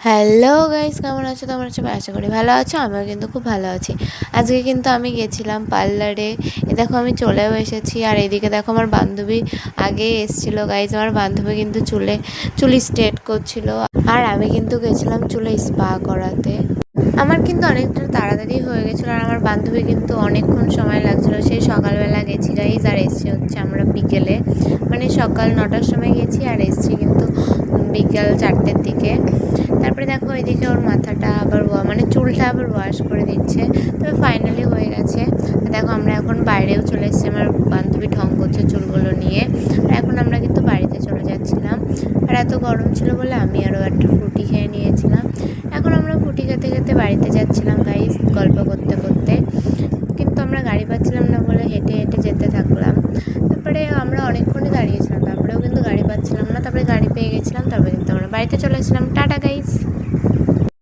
Hello guys, কেমন আছো? তোমরা সবাই আশা করি ভালো আছো। আমিও কিন্তু খুব ভালো আছি। আজকে কিন্তু আমি গেছিলাম পার্লারে। দেখো আমি চলেও এসেছি। আর এদিকে দেখো আমার বান্ধবী আগে এসেছিলো গাইস। আমার বান্ধবী কিন্তু চুল স্ট্রেট করছিল। আর আমি কিন্তু গেছিলাম চুলে স্পা করাতে। আমার কিন্তু অনেকটা তাড়াতাড়ি হয়ে গেছিলো। আর আমার বান্ধবী কিন্তু অনেকক্ষণ সময় লাগছিলো। সেই সকালবেলা গেছি গাইস, আর এসছি হচ্ছে আমরা বিকেলে, মানে সকাল 9টার সময় গেছি আর এসছি কিন্তু বিকেল 4টের দিকে। তারপরে দেখো এদিকে ওর মাথাটা আবার মানে চুলটা আবার ওয়াশ করে দিচ্ছে। তবে ফাইনালি হয়ে গেছে। দেখো আমরা এখন বাইরেও চলে এসেছি। আমার বান্ধবী ঢং করছে চুলগুলো নিয়ে। আর এখন আমরা কিন্তু বাড়িতে চলে যাচ্ছিলাম। আর এত গরম ছিল বলে আমি আরও একটা ফ্রুটি খেয়ে নিয়েছিলাম। এখন আমরা ফ্রুটি খেতে খেতে বাড়িতে যাচ্ছিলাম গাইস, গল্প করতে করতে। কিন্তু আমরা গাড়ি পাচ্ছিলাম না বলে হেঁটে হেঁটে যেতে থাকলাম। তারপরে আমরা অনেকক্ষণই দাঁড়িয়েছিলাম, তারপরেও কিন্তু গাড়ি পাচ্ছিলাম না। তারপরে গাড়ি পেয়ে গেছিলাম, তারপরে কিন্তু আমরা বাড়িতে চলে এসেছিলাম। Tata guys.